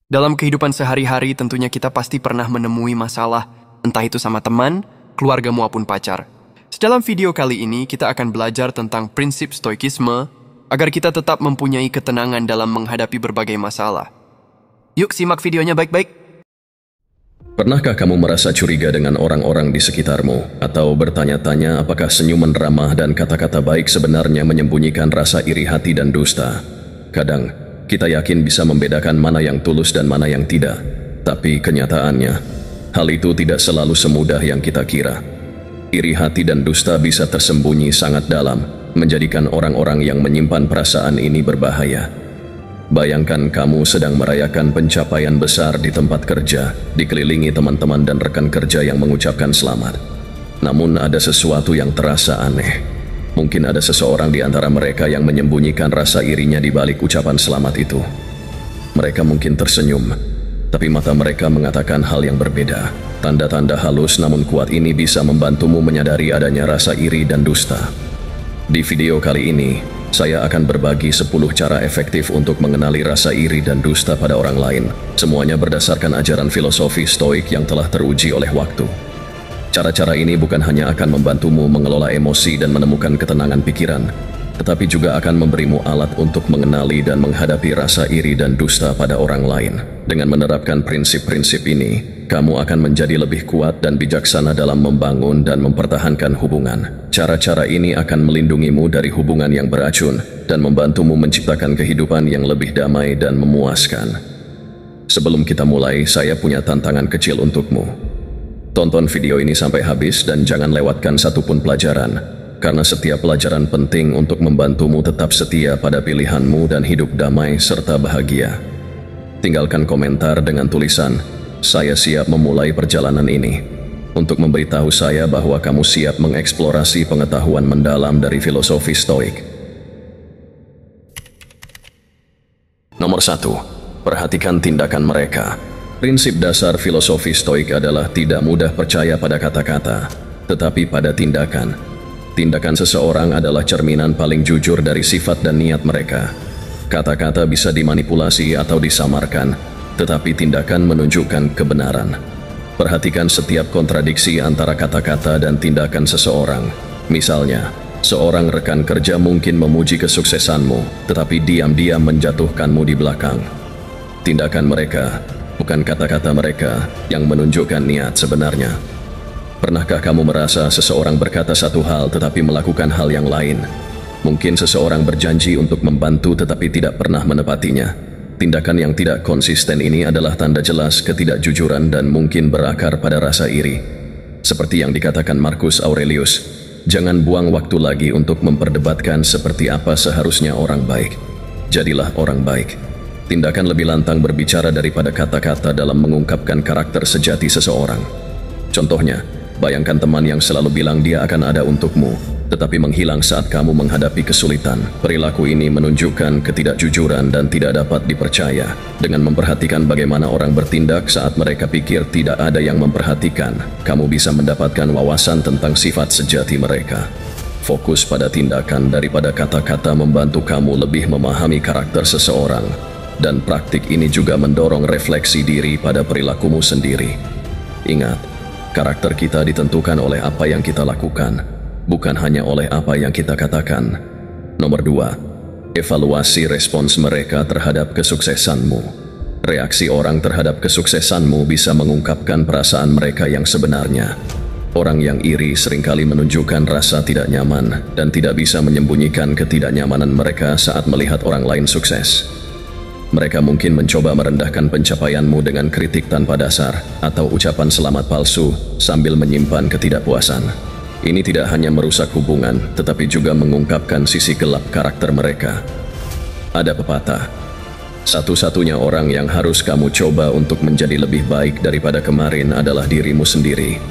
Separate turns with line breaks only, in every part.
Dalam kehidupan sehari-hari tentunya kita pasti pernah menemui masalah, entah itu sama teman, keluarga maupun pacar. Dalam video kali ini kita akan belajar tentang prinsip stoikisme agar kita tetap mempunyai ketenangan dalam menghadapi berbagai masalah. Yuk simak videonya baik-baik.
Pernahkah kamu merasa curiga dengan orang-orang di sekitarmu? Atau bertanya-tanya apakah senyuman ramah dan kata-kata baik sebenarnya menyembunyikan rasa iri hati dan dusta? Kadang, kita yakin bisa membedakan mana yang tulus dan mana yang tidak. Tapi kenyataannya, hal itu tidak selalu semudah yang kita kira. Iri hati dan dusta bisa tersembunyi sangat dalam, menjadikan orang-orang yang menyimpan perasaan ini berbahaya. Bayangkan kamu sedang merayakan pencapaian besar di tempat kerja, dikelilingi teman-teman dan rekan kerja yang mengucapkan selamat. Namun ada sesuatu yang terasa aneh. Mungkin ada seseorang di antara mereka yang menyembunyikan rasa irinya di balik ucapan selamat itu. Mereka mungkin tersenyum, tapi mata mereka mengatakan hal yang berbeda. Tanda-tanda halus namun kuat ini bisa membantumu menyadari adanya rasa iri dan dusta. Di video kali ini, saya akan berbagi 10 cara efektif untuk mengenali rasa iri dan dusta pada orang lain. Semuanya berdasarkan ajaran filosofi stoik yang telah teruji oleh waktu. Cara-cara ini bukan hanya akan membantumu mengelola emosi dan menemukan ketenangan pikiran, tetapi juga akan memberimu alat untuk mengenali dan menghadapi rasa iri dan dusta pada orang lain. Dengan menerapkan prinsip-prinsip ini, kamu akan menjadi lebih kuat dan bijaksana dalam membangun dan mempertahankan hubungan. Cara-cara ini akan melindungimu dari hubungan yang beracun dan membantumu menciptakan kehidupan yang lebih damai dan memuaskan. Sebelum kita mulai, saya punya tantangan kecil untukmu. Tonton video ini sampai habis dan jangan lewatkan satupun pelajaran, karena setiap pelajaran penting untuk membantumu tetap setia pada pilihanmu dan hidup damai serta bahagia. Tinggalkan komentar dengan tulisan, "Saya siap memulai perjalanan ini," untuk memberitahu saya bahwa kamu siap mengeksplorasi pengetahuan mendalam dari filosofi stoik. Nomor 1. Perhatikan tindakan mereka. Prinsip dasar filosofi stoik adalah tidak mudah percaya pada kata-kata, tetapi pada tindakan. Tindakan seseorang adalah cerminan paling jujur dari sifat dan niat mereka. Kata-kata bisa dimanipulasi atau disamarkan, tetapi tindakan menunjukkan kebenaran. Perhatikan setiap kontradiksi antara kata-kata dan tindakan seseorang. Misalnya, seorang rekan kerja mungkin memuji kesuksesanmu, tetapi diam-diam menjatuhkanmu di belakang. Tindakan mereka, bukan kata-kata mereka, yang menunjukkan niat sebenarnya. Pernahkah kamu merasa seseorang berkata satu hal tetapi melakukan hal yang lain? Mungkin seseorang berjanji untuk membantu tetapi tidak pernah menepatinya. Tindakan yang tidak konsisten ini adalah tanda jelas ketidakjujuran dan mungkin berakar pada rasa iri. Seperti yang dikatakan Marcus Aurelius, jangan buang waktu lagi untuk memperdebatkan seperti apa seharusnya orang baik. Jadilah orang baik. Tindakan lebih lantang berbicara daripada kata-kata dalam mengungkapkan karakter sejati seseorang. Contohnya, bayangkan teman yang selalu bilang dia akan ada untukmu, tetapi menghilang saat kamu menghadapi kesulitan. Perilaku ini menunjukkan ketidakjujuran dan tidak dapat dipercaya. Dengan memperhatikan bagaimana orang bertindak saat mereka pikir tidak ada yang memperhatikan, kamu bisa mendapatkan wawasan tentang sifat sejati mereka. Fokus pada tindakan daripada kata-kata membantu kamu lebih memahami karakter seseorang. Dan praktik ini juga mendorong refleksi diri pada perilakumu sendiri. Ingat, karakter kita ditentukan oleh apa yang kita lakukan, bukan hanya oleh apa yang kita katakan. Nomor 2. Evaluasi respons mereka terhadap kesuksesanmu. Reaksi orang terhadap kesuksesanmu bisa mengungkapkan perasaan mereka yang sebenarnya. Orang yang iri seringkali menunjukkan rasa tidak nyaman dan tidak bisa menyembunyikan ketidaknyamanan mereka saat melihat orang lain sukses. Mereka mungkin mencoba merendahkan pencapaianmu dengan kritik tanpa dasar atau ucapan selamat palsu sambil menyimpan ketidakpuasan. Ini tidak hanya merusak hubungan, tetapi juga mengungkapkan sisi gelap karakter mereka. Ada pepatah, satu-satunya orang yang harus kamu coba untuk menjadi lebih baik daripada kemarin adalah dirimu sendiri.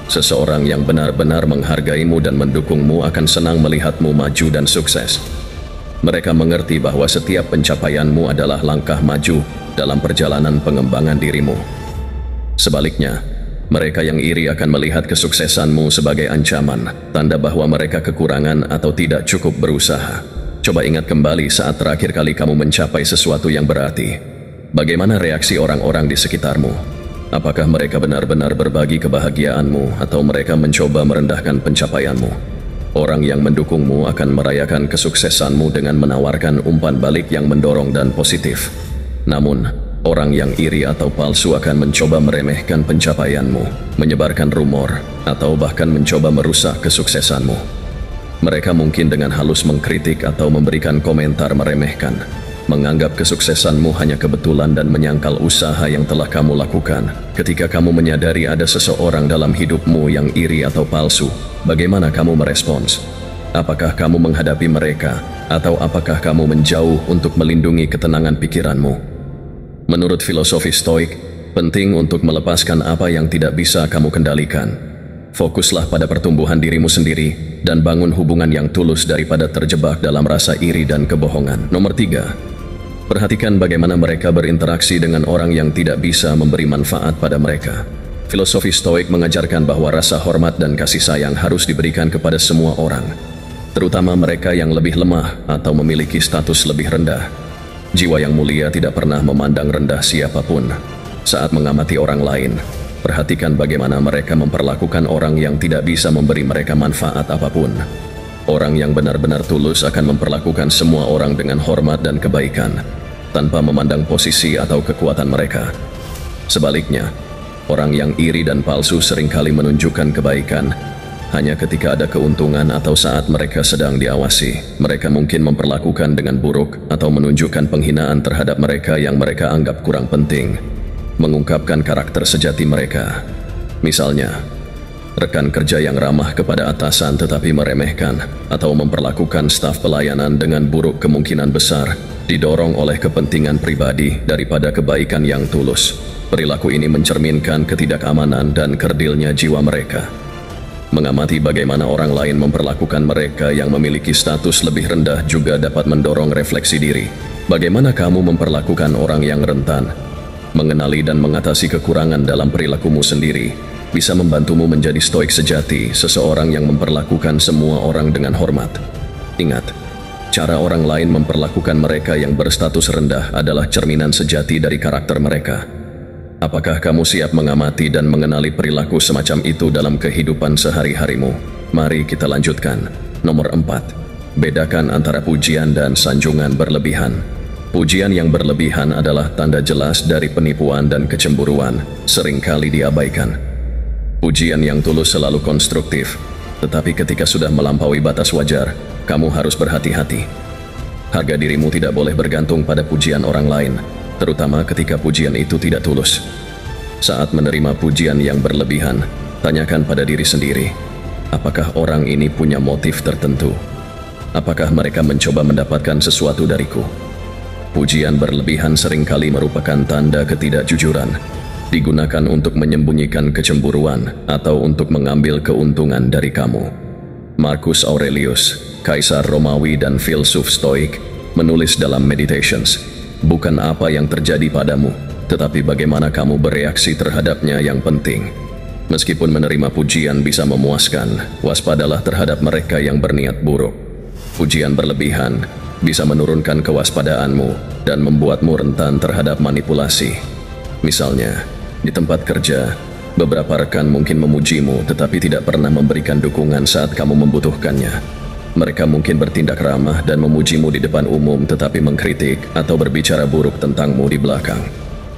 Seseorang yang benar-benar menghargaimu dan mendukungmu akan senang melihatmu maju dan sukses. Mereka mengerti bahwa setiap pencapaianmu adalah langkah maju dalam perjalanan pengembangan dirimu. Sebaliknya, mereka yang iri akan melihat kesuksesanmu sebagai ancaman, tanda bahwa mereka kekurangan atau tidak cukup berusaha. Coba ingat kembali saat terakhir kali kamu mencapai sesuatu yang berarti. Bagaimana reaksi orang-orang di sekitarmu? Apakah mereka benar-benar berbagi kebahagiaanmu atau mereka mencoba merendahkan pencapaianmu? Orang yang mendukungmu akan merayakan kesuksesanmu dengan menawarkan umpan balik yang mendorong dan positif. Namun, orang yang iri atau palsu akan mencoba meremehkan pencapaianmu, menyebarkan rumor, atau bahkan mencoba merusak kesuksesanmu. Mereka mungkin dengan halus mengkritik atau memberikan komentar meremehkan, menganggap kesuksesanmu hanya kebetulan dan menyangkal usaha yang telah kamu lakukan. Ketika kamu menyadari ada seseorang dalam hidupmu yang iri atau palsu, bagaimana kamu merespons? Apakah kamu menghadapi mereka, atau apakah kamu menjauh untuk melindungi ketenangan pikiranmu? Menurut filosofi Stoik, penting untuk melepaskan apa yang tidak bisa kamu kendalikan. Fokuslah pada pertumbuhan dirimu sendiri dan bangun hubungan yang tulus daripada terjebak dalam rasa iri dan kebohongan. Nomor 3. Perhatikan bagaimana mereka berinteraksi dengan orang yang tidak bisa memberi manfaat pada mereka. Filosofi Stoik mengajarkan bahwa rasa hormat dan kasih sayang harus diberikan kepada semua orang, terutama mereka yang lebih lemah atau memiliki status lebih rendah. Jiwa yang mulia tidak pernah memandang rendah siapapun. Saat mengamati orang lain, perhatikan bagaimana mereka memperlakukan orang yang tidak bisa memberi mereka manfaat apapun. Orang yang benar-benar tulus akan memperlakukan semua orang dengan hormat dan kebaikan, tanpa memandang posisi atau kekuatan mereka. Sebaliknya, orang yang iri dan palsu seringkali menunjukkan kebaikan hanya ketika ada keuntungan atau saat mereka sedang diawasi. Mereka mungkin memperlakukan dengan buruk atau menunjukkan penghinaan terhadap mereka yang mereka anggap kurang penting, mengungkapkan karakter sejati mereka. Misalnya, rekan kerja yang ramah kepada atasan tetapi meremehkan atau memperlakukan staf pelayanan dengan buruk kemungkinan besar didorong oleh kepentingan pribadi daripada kebaikan yang tulus. Perilaku ini mencerminkan ketidakamanan dan kerdilnya jiwa mereka. Mengamati bagaimana orang lain memperlakukan mereka yang memiliki status lebih rendah juga dapat mendorong refleksi diri. Bagaimana kamu memperlakukan orang yang rentan? Mengenali dan mengatasi kekurangan dalam perilakumu sendiri bisa membantumu menjadi stoik sejati, seseorang yang memperlakukan semua orang dengan hormat. Ingat, cara orang lain memperlakukan mereka yang berstatus rendah adalah cerminan sejati dari karakter mereka. Apakah kamu siap mengamati dan mengenali perilaku semacam itu dalam kehidupan sehari-harimu? Mari kita lanjutkan. Nomor 4. Bedakan antara pujian dan sanjungan berlebihan. Pujian yang berlebihan adalah tanda jelas dari penipuan dan kecemburuan, seringkali diabaikan. Pujian yang tulus selalu konstruktif, tetapi ketika sudah melampaui batas wajar, kamu harus berhati-hati. Harga dirimu tidak boleh bergantung pada pujian orang lain, terutama ketika pujian itu tidak tulus. Saat menerima pujian yang berlebihan, tanyakan pada diri sendiri, apakah orang ini punya motif tertentu? Apakah mereka mencoba mendapatkan sesuatu dariku? Pujian berlebihan seringkali merupakan tanda ketidakjujuran, digunakan untuk menyembunyikan kecemburuan atau untuk mengambil keuntungan dari kamu. Marcus Aurelius, Kaisar Romawi dan filsuf Stoik, menulis dalam Meditations, bukan apa yang terjadi padamu, tetapi bagaimana kamu bereaksi terhadapnya yang penting. Meskipun menerima pujian bisa memuaskan, waspadalah terhadap mereka yang berniat buruk. Pujian berlebihan bisa menurunkan kewaspadaanmu dan membuatmu rentan terhadap manipulasi. Misalnya, di tempat kerja, beberapa rekan mungkin memujimu tetapi tidak pernah memberikan dukungan saat kamu membutuhkannya. Mereka mungkin bertindak ramah dan memujimu di depan umum tetapi mengkritik atau berbicara buruk tentangmu di belakang.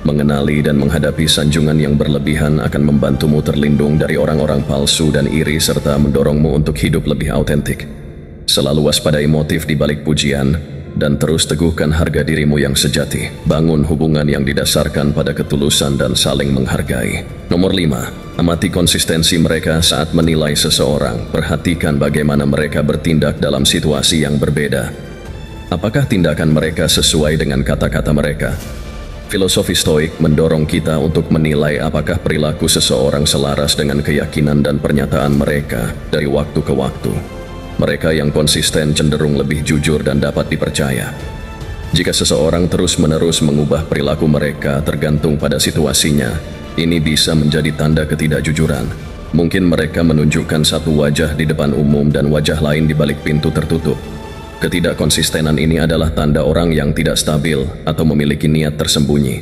Mengenali dan menghadapi sanjungan yang berlebihan akan membantumu terlindung dari orang-orang palsu dan iri serta mendorongmu untuk hidup lebih autentik. Selalu waspadai motif di balik pujian dan terus teguhkan harga dirimu yang sejati. Bangun hubungan yang didasarkan pada ketulusan dan saling menghargai. Nomor 5. Amati konsistensi mereka saat menilai seseorang. Perhatikan bagaimana mereka bertindak dalam situasi yang berbeda. Apakah tindakan mereka sesuai dengan kata-kata mereka? Filosofi Stoik mendorong kita untuk menilai apakah perilaku seseorang selaras dengan keyakinan dan pernyataan mereka dari waktu ke waktu. Mereka yang konsisten cenderung lebih jujur dan dapat dipercaya. Jika seseorang terus-menerus mengubah perilaku mereka tergantung pada situasinya, ini bisa menjadi tanda ketidakjujuran. Mungkin mereka menunjukkan satu wajah di depan umum dan wajah lain di balik pintu tertutup. Ketidakkonsistenan ini adalah tanda orang yang tidak stabil atau memiliki niat tersembunyi.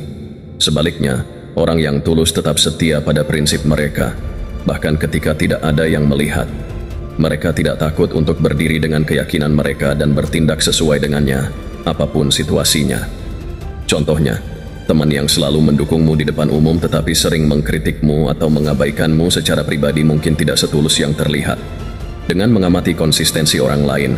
Sebaliknya, orang yang tulus tetap setia pada prinsip mereka, bahkan ketika tidak ada yang melihat. Mereka tidak takut untuk berdiri dengan keyakinan mereka dan bertindak sesuai dengannya, apapun situasinya. Contohnya, teman yang selalu mendukungmu di depan umum tetapi sering mengkritikmu atau mengabaikanmu secara pribadi mungkin tidak setulus yang terlihat. Dengan mengamati konsistensi orang lain,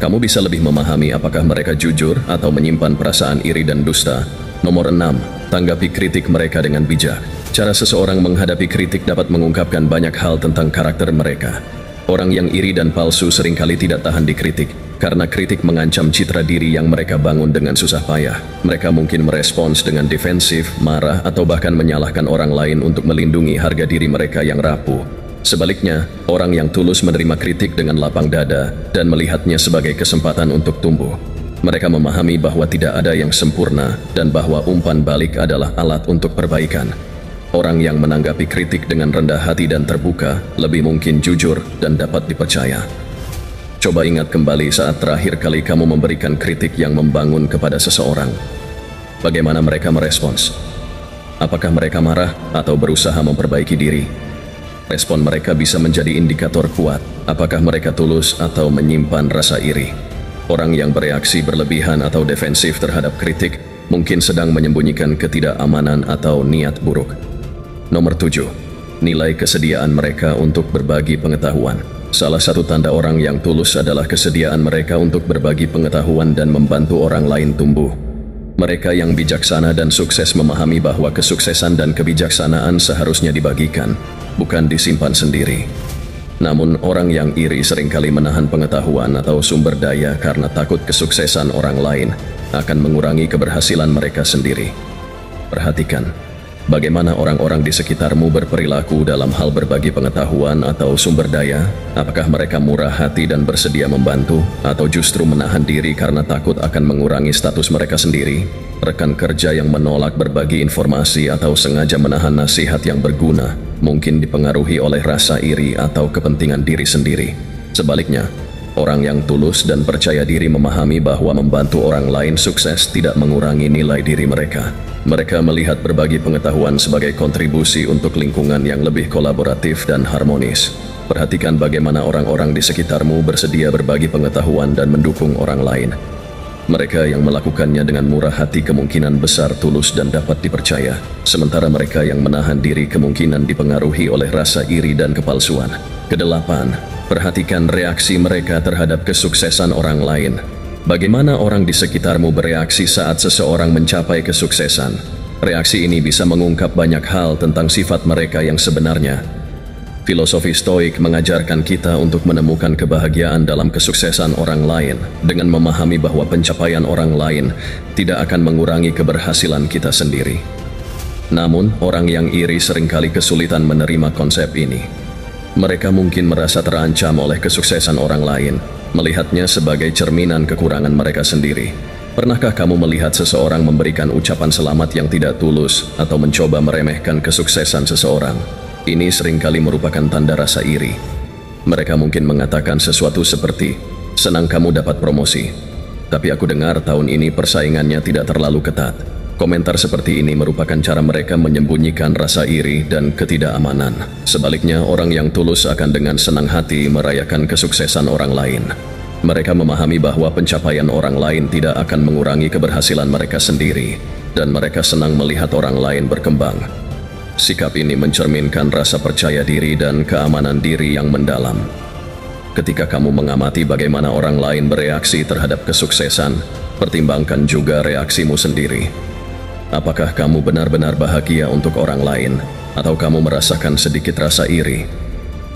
kamu bisa lebih memahami apakah mereka jujur atau menyimpan perasaan iri dan dusta. Nomor 6. Tanggapi kritik mereka dengan bijak. Cara seseorang menghadapi kritik dapat mengungkapkan banyak hal tentang karakter mereka. Orang yang iri dan palsu seringkali tidak tahan dikritik, karena kritik mengancam citra diri yang mereka bangun dengan susah payah. Mereka mungkin merespons dengan defensif, marah, atau bahkan menyalahkan orang lain untuk melindungi harga diri mereka yang rapuh. Sebaliknya, orang yang tulus menerima kritik dengan lapang dada dan melihatnya sebagai kesempatan untuk tumbuh. Mereka memahami bahwa tidak ada yang sempurna dan bahwa umpan balik adalah alat untuk perbaikan. Orang yang menanggapi kritik dengan rendah hati dan terbuka lebih mungkin jujur dan dapat dipercaya. Coba ingat kembali saat terakhir kali kamu memberikan kritik yang membangun kepada seseorang. Bagaimana mereka merespons? Apakah mereka marah atau berusaha memperbaiki diri? Respon mereka bisa menjadi indikator kuat apakah mereka tulus atau menyimpan rasa iri. Orang yang bereaksi berlebihan atau defensif terhadap kritik mungkin sedang menyembunyikan ketidakamanan atau niat buruk. Nomor 7. Nilai kesediaan mereka untuk berbagi pengetahuan. Salah satu tanda orang yang tulus adalah kesediaan mereka untuk berbagi pengetahuan dan membantu orang lain tumbuh. Mereka yang bijaksana dan sukses memahami bahwa kesuksesan dan kebijaksanaan seharusnya dibagikan, bukan disimpan sendiri. Namun orang yang iri seringkali menahan pengetahuan atau sumber daya karena takut kesuksesan orang lain akan mengurangi keberhasilan mereka sendiri. Perhatikan bagaimana orang-orang di sekitarmu berperilaku dalam hal berbagi pengetahuan atau sumber daya. Apakah mereka murah hati dan bersedia membantu, atau justru menahan diri karena takut akan mengurangi status mereka sendiri? Rekan kerja yang menolak berbagi informasi atau sengaja menahan nasihat yang berguna mungkin dipengaruhi oleh rasa iri atau kepentingan diri sendiri. Sebaliknya, orang yang tulus dan percaya diri memahami bahwa membantu orang lain sukses tidak mengurangi nilai diri mereka. Mereka melihat berbagi pengetahuan sebagai kontribusi untuk lingkungan yang lebih kolaboratif dan harmonis. Perhatikan bagaimana orang-orang di sekitarmu bersedia berbagi pengetahuan dan mendukung orang lain. Mereka yang melakukannya dengan murah hati kemungkinan besar tulus dan dapat dipercaya, sementara mereka yang menahan diri kemungkinan dipengaruhi oleh rasa iri dan kepalsuan. Kedelapan, perhatikan reaksi mereka terhadap kesuksesan orang lain. Bagaimana orang di sekitarmu bereaksi saat seseorang mencapai kesuksesan? Reaksi ini bisa mengungkap banyak hal tentang sifat mereka yang sebenarnya. Filosofi Stoik mengajarkan kita untuk menemukan kebahagiaan dalam kesuksesan orang lain dengan memahami bahwa pencapaian orang lain tidak akan mengurangi keberhasilan kita sendiri. Namun, orang yang iri seringkali kesulitan menerima konsep ini. Mereka mungkin merasa terancam oleh kesuksesan orang lain, melihatnya sebagai cerminan kekurangan mereka sendiri. Pernahkah kamu melihat seseorang memberikan ucapan selamat yang tidak tulus atau mencoba meremehkan kesuksesan seseorang? Ini seringkali merupakan tanda rasa iri. Mereka mungkin mengatakan sesuatu seperti, "Senang kamu dapat promosi, tapi aku dengar tahun ini persaingannya tidak terlalu ketat." Komentar seperti ini merupakan cara mereka menyembunyikan rasa iri dan ketidakamanan. Sebaliknya, orang yang tulus akan dengan senang hati merayakan kesuksesan orang lain. Mereka memahami bahwa pencapaian orang lain tidak akan mengurangi keberhasilan mereka sendiri, dan mereka senang melihat orang lain berkembang. Sikap ini mencerminkan rasa percaya diri dan keamanan diri yang mendalam. Ketika kamu mengamati bagaimana orang lain bereaksi terhadap kesuksesan, pertimbangkan juga reaksimu sendiri. Apakah kamu benar-benar bahagia untuk orang lain, atau kamu merasakan sedikit rasa iri?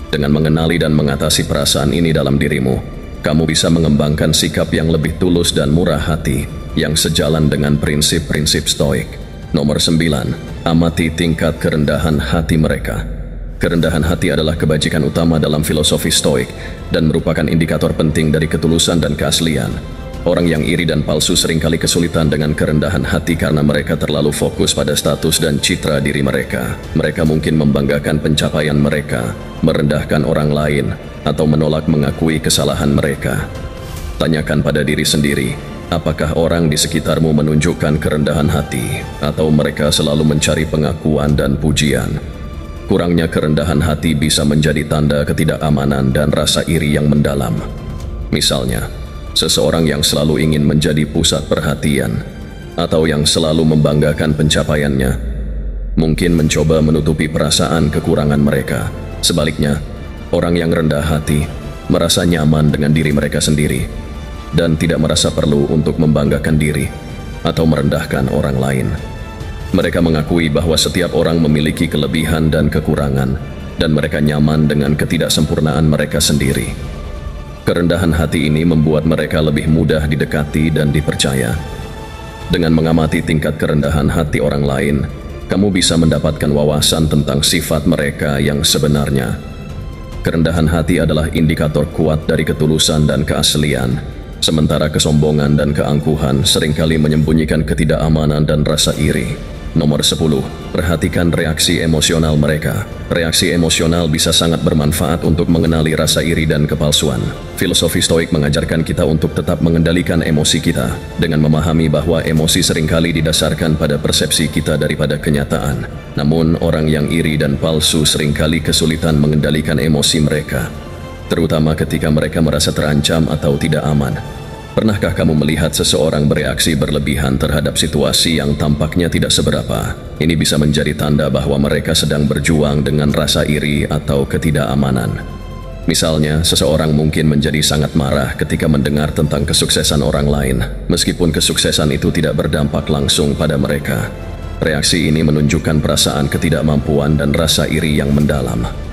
Dengan mengenali dan mengatasi perasaan ini dalam dirimu, kamu bisa mengembangkan sikap yang lebih tulus dan murah hati, yang sejalan dengan prinsip-prinsip Stoik. Nomor 9. Amati tingkat kerendahan hati mereka. Kerendahan hati adalah kebajikan utama dalam filosofi Stoik dan merupakan indikator penting dari ketulusan dan keaslian. Orang yang iri dan palsu seringkali kesulitan dengan kerendahan hati karena mereka terlalu fokus pada status dan citra diri mereka. Mereka mungkin membanggakan pencapaian mereka, merendahkan orang lain, atau menolak mengakui kesalahan mereka. Tanyakan pada diri sendiri, apakah orang di sekitarmu menunjukkan kerendahan hati atau mereka selalu mencari pengakuan dan pujian? Kurangnya kerendahan hati bisa menjadi tanda ketidakamanan dan rasa iri yang mendalam. Misalnya, seseorang yang selalu ingin menjadi pusat perhatian atau yang selalu membanggakan pencapaiannya, mungkin mencoba menutupi perasaan kekurangan mereka. Sebaliknya, orang yang rendah hati merasa nyaman dengan diri mereka sendiri dan tidak merasa perlu untuk membanggakan diri atau merendahkan orang lain. Mereka mengakui bahwa setiap orang memiliki kelebihan dan kekurangan, dan mereka nyaman dengan ketidaksempurnaan mereka sendiri. Kerendahan hati ini membuat mereka lebih mudah didekati dan dipercaya. Dengan mengamati tingkat kerendahan hati orang lain, kamu bisa mendapatkan wawasan tentang sifat mereka yang sebenarnya. Kerendahan hati adalah indikator kuat dari ketulusan dan keaslian, sementara kesombongan dan keangkuhan seringkali menyembunyikan ketidakamanan dan rasa iri. Nomor 10. Perhatikan reaksi emosional mereka. Reaksi emosional bisa sangat bermanfaat untuk mengenali rasa iri dan kepalsuan. Filosofi Stoik mengajarkan kita untuk tetap mengendalikan emosi kita, dengan memahami bahwa emosi seringkali didasarkan pada persepsi kita daripada kenyataan. Namun, orang yang iri dan palsu seringkali kesulitan mengendalikan emosi mereka, terutama ketika mereka merasa terancam atau tidak aman. Pernahkah kamu melihat seseorang bereaksi berlebihan terhadap situasi yang tampaknya tidak seberapa? Ini bisa menjadi tanda bahwa mereka sedang berjuang dengan rasa iri atau ketidakamanan. Misalnya, seseorang mungkin menjadi sangat marah ketika mendengar tentang kesuksesan orang lain, meskipun kesuksesan itu tidak berdampak langsung pada mereka. Reaksi ini menunjukkan perasaan ketidakmampuan dan rasa iri yang mendalam.